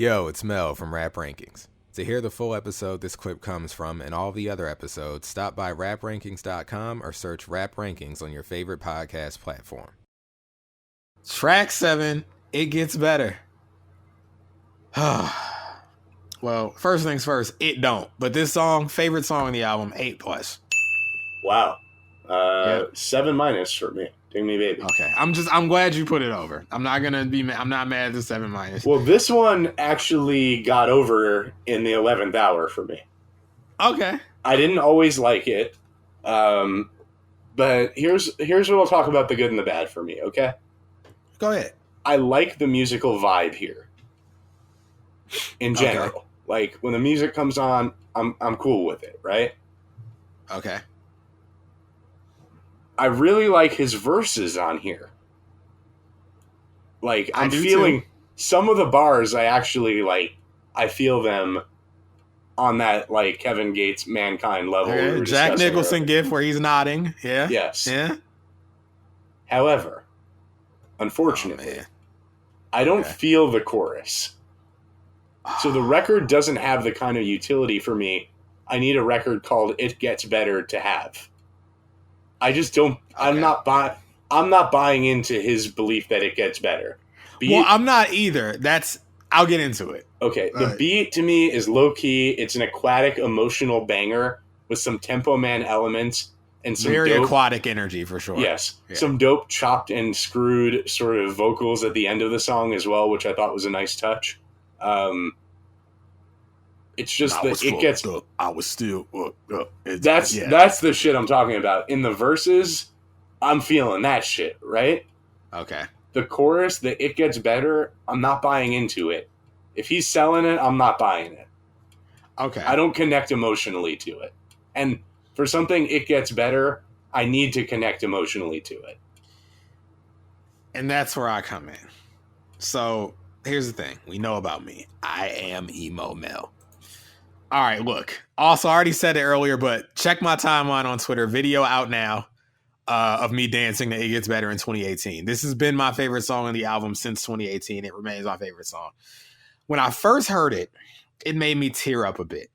Yo, it's Mel from Rap Rankings. To hear the full episode this clip comes from and all the other episodes, stop by raprankings.com or search Rap Rankings on your favorite podcast platform. Track 7, It Gets Better. Well, first things first, it don't. But this song, favorite song on the album, 8+. Wow. 7- for me. Dig me, baby. Okay, I'm glad you put it over. I'm not mad at the 7-. Well, this one actually got over in the 11th hour for me. Okay. I didn't always like it, but here's what I'll talk about the good and the bad for me. Okay. Go ahead. I like the musical vibe here. In general, okay. Like when the music comes on, I'm cool with it, right? Okay. I really like his verses on here. Like I'm feeling some of the bars I actually like. I feel them on that like Kevin Gates Mankind level. Okay. Jack Nicholson gif where he's nodding. Yeah. Yes. Yeah. However, unfortunately, I don't feel the chorus. So the record doesn't have the kind of utility for me. I need a record called It Gets Better to have. I just don't. Okay. I'm not buying into his belief that it gets better. I'm not either. I'll get into it. Okay, the beat to me is low key. It's an aquatic, emotional banger with some Tempo Man elements and some very aquatic energy for sure. Yes, some dope chopped and screwed sort of vocals at the end of the song as well, which I thought was a nice touch. It's just that it gets. I was still. That's the shit I'm talking about. In the verses, I'm feeling that shit, right? Okay. The chorus, the It Gets Better, I'm not buying into it. If he's selling it, I'm not buying it. Okay. I don't connect emotionally to it. And for something It Gets Better, I need to connect emotionally to it. And that's where I come in. So here's the thing. We know about me. I am Emo Mel. All right, look. Also, I already said it earlier, but check my timeline on Twitter. Video out now of me dancing to It Gets Better in 2018. This has been my favorite song on the album since 2018. It remains my favorite song. When I first heard it, it made me tear up a bit.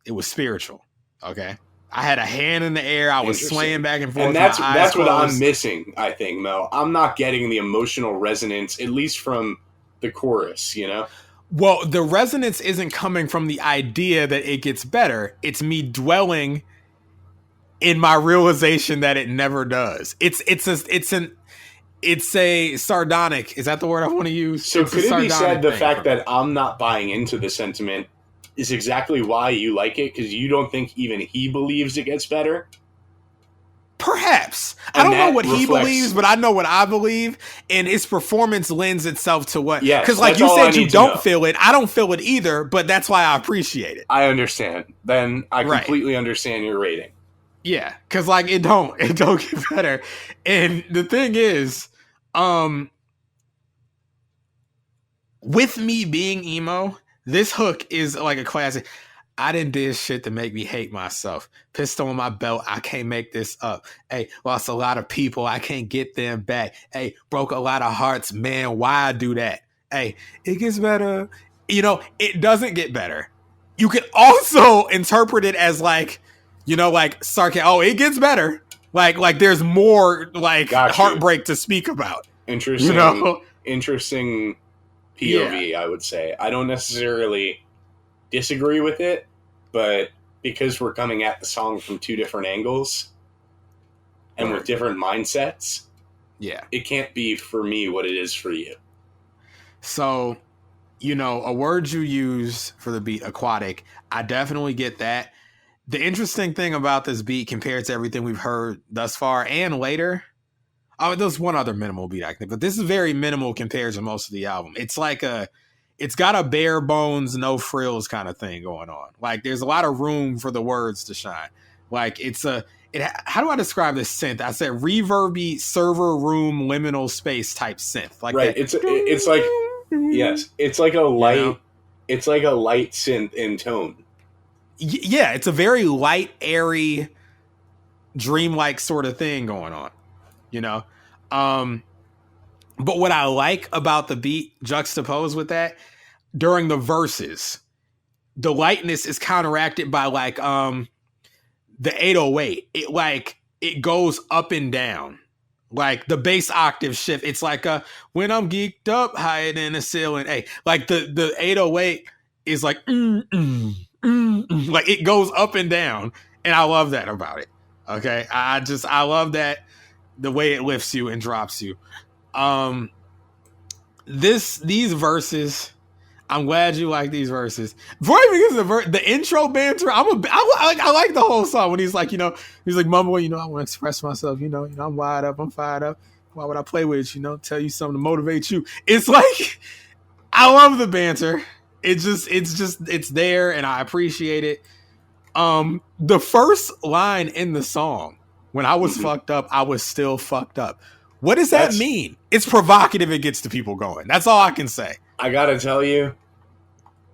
It was spiritual, okay? I had a hand in the air. I was swaying back and forth. And that's what I'm missing, I think, Mel. I'm not getting the emotional resonance, at least from the chorus, you know? Well, the resonance isn't coming from the idea that it gets better. It's me dwelling in my realization that it never does. It's a sardonic. Is that the word I want to use? So could it be said the fact that I'm not buying into the sentiment is exactly why you like it? Because you don't think even he believes it gets better? Perhaps. I don't know what he believes, but I know what I believe, and his performance lends itself to what. Yes, because like you said, you don't feel it. I don't feel it either, but that's why I appreciate it. I understand. Then I completely understand your rating. Yeah, because like it don't get better. And the thing is, with me being emo, this hook is like a classic. I done did shit to make me hate myself. Pistol on my belt, I can't make this up. Hey, lost a lot of people, I can't get them back. Hey, broke a lot of hearts, man, why I do that? Hey, it gets better. You know, it doesn't get better. You can also interpret it as like, you know, like sarcasm. Oh, it gets better. Like there's more like heartbreak to speak about. Interesting. You know? Interesting POV, I would say. I don't necessarily disagree with it, but because we're coming at the song from two different angles and with different mindsets, it can't be for me what it is for you. So, you know, a word you use for the beat, aquatic, I definitely get that. The interesting thing about this beat compared to everything we've heard thus far and later, there's one other minimal beat I think, but this is very minimal compared to most of the album. It's like it's got a bare bones, no frills kind of thing going on. Like there's a lot of room for the words to shine. Like how do I describe this synth? I said reverby server room liminal space type synth. Like right. It's like yes. It's like a light. You know? It's like a light synth in tone. Yeah, it's a very light, airy, dreamlike sort of thing going on. You know. But what I like about the beat juxtaposed with that, during the verses, the lightness is counteracted by like the 808. It goes up and down. Like the bass octave shift. It's like when I'm geeked up, higher than the ceiling. Hey, like the 808 is like like it goes up and down, and I love that about it. Okay, I love that, the way it lifts you and drops you. These verses, I'm glad you like these verses. Before I even get to the intro banter, I like the whole song when he's like, he's like mumbling, I want to express myself, I'm wired up, I'm fired up. Why would I play with you? Tell you something to motivate you. It's like, I love the banter. It's there, and I appreciate it. The first line in the song, when I was fucked up, I was still fucked up. What does that mean? It's provocative. It gets the people going. That's all I can say. I gotta tell you,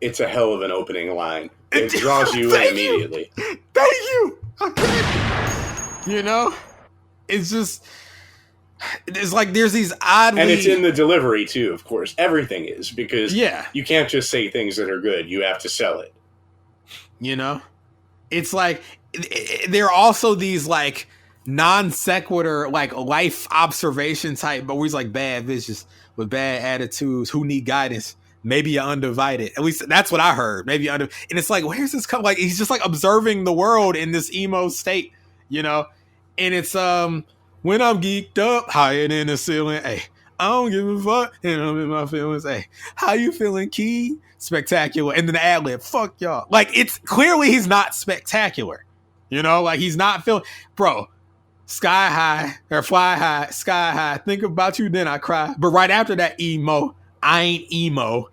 it's a hell of an opening line. It draws you in immediately. Thank you. Okay. It's like there's these oddly... And it's in the delivery, too, of course. Everything is, because you can't just say things that are good. You have to sell it. It's like, there are also these, like, non sequitur, like, life observation type, but where he's like, bad bitches with bad attitudes who need guidance. Maybe you're undivided. At least that's what I heard. Maybe and it's like, where's this come? Like, he's just like observing the world in this emo state, And it's when I'm geeked up, higher than the ceiling. Hey, I don't give a fuck, and I'm in my feelings. Hey, how you feeling, Key? Spectacular. And then the ad lib, fuck y'all. Like, it's clearly he's not spectacular. Like he's not feeling, bro. Sky high or fly high, sky high. Think about you, then I cry. But right after that, emo, I ain't emo.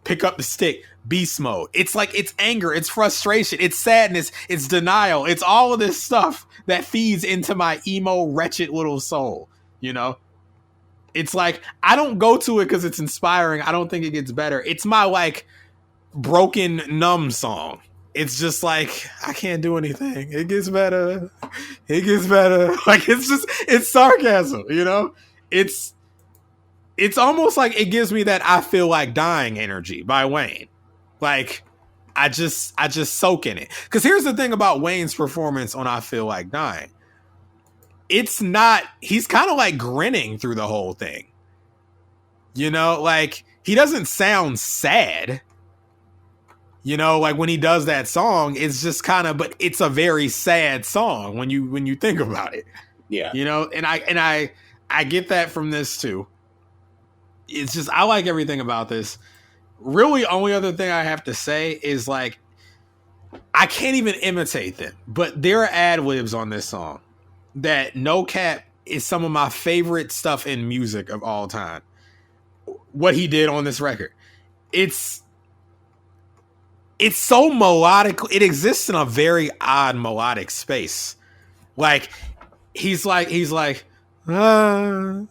Pick up the stick, beast mode. It's like, it's anger, it's frustration, it's sadness, it's denial. It's all of this stuff that feeds into my emo, wretched little soul. It's like, I don't go to it because it's inspiring. I don't think it gets better. It's my like broken, numb song. It's just like, I can't do anything. It gets better. It gets better. Like, it's sarcasm, It's almost like it gives me that I feel like dying energy by Wayne. Like, I just soak in it. Because here's the thing about Wayne's performance on I Feel Like Dying. It's not, he's kind of like grinning through the whole thing. Like, he doesn't sound sad. Like when he does that song, it's just kind of, but it's a very sad song when you think about it. Yeah. And I get that from this too. It's just, I like everything about this. Really, only other thing I have to say is like, I can't even imitate them, but there are ad libs on this song that, no cap, is some of my favorite stuff in music of all time. What he did on this record. It's so melodic. It exists in a very odd melodic space. Like, he's like, ooh,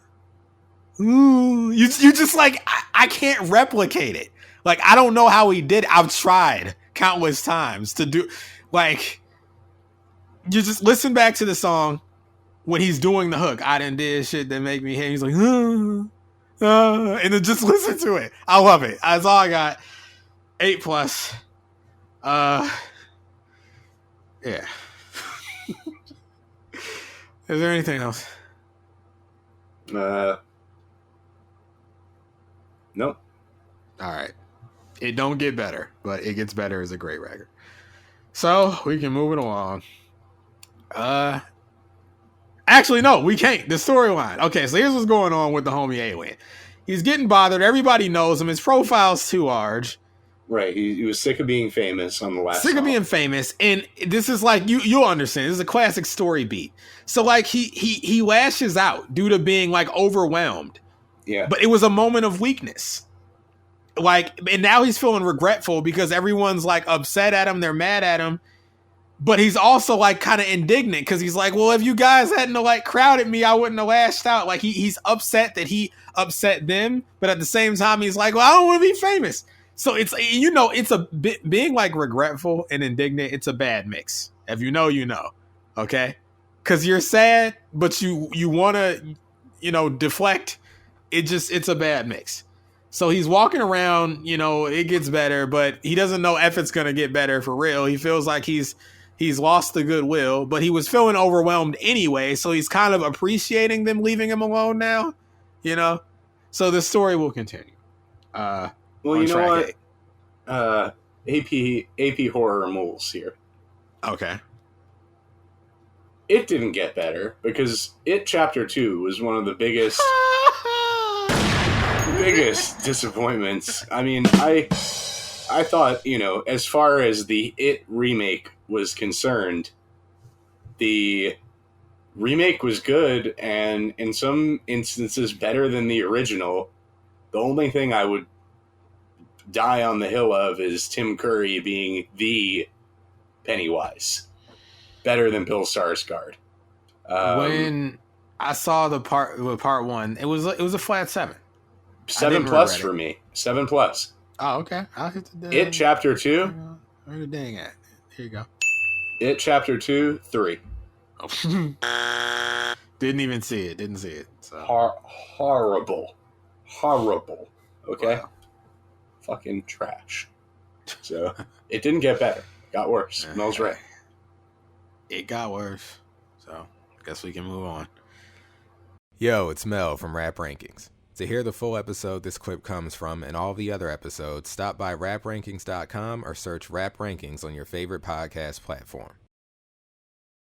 you just like, I can't replicate it. Like, I don't know how he did it. I've tried countless times to do, like, you just listen back to the song when he's doing the hook. I done did shit that make me hate. He's like, and then just listen to it. I love it. That's all I got. 8+. Yeah. Is there anything else? Nope. All right. It don't get better, but It Gets Better is a great record. So we can move it along. Actually, no, we can't. The storyline. Okay, so here's what's going on with the homie Alien. He's getting bothered. Everybody knows him. His profile's too large. Right, he was sick of being famous on the last song. Of being famous, and this is like, you'll understand, this is a classic story beat. So like he lashes out due to being like overwhelmed. Yeah. But it was a moment of weakness. Like, and now he's feeling regretful because everyone's like upset at him, they're mad at him. But he's also like kind of indignant because he's like, well, if you guys hadn't like crowded me, I wouldn't have lashed out. Like he's upset that he upset them, but at the same time he's like, well, I don't want to be famous. So it's, it's a bit, being like regretful and indignant. It's a bad mix. If you know, okay? Because you're sad, but you want to, deflect. It's a bad mix. So he's walking around, it gets better, but he doesn't know if it's going to get better for real. He feels like he's lost the goodwill, but he was feeling overwhelmed anyway. So he's kind of appreciating them leaving him alone now, So the story will continue. Well, you know what? AP Horror Moulz here. Okay. It didn't get better because It Chapter 2 was one of the biggest disappointments. I mean, I thought, as far as the It remake was concerned, the remake was good and in some instances better than the original. The only thing I would die on the hill of is Tim Curry being the Pennywise. Better than Bill Skarsgård. When I saw the part one, it was a flat 7. 7+ for me. 7+. Oh, okay. I'll hit the dang. It Chapter 2. Where the dang at? Here you go. It Chapter 2, 3. Oh. Didn't even see it. Didn't see it. So. Horrible. Okay? Wow. Fucking trash. So, it didn't get better. Got worse. Mel's right. It got worse. So, guess we can move on. Yo, it's Mel from Rap Rankings. To hear the full episode this clip comes from and all the other episodes, stop by raprankings.com or search Rap Rankings on your favorite podcast platform.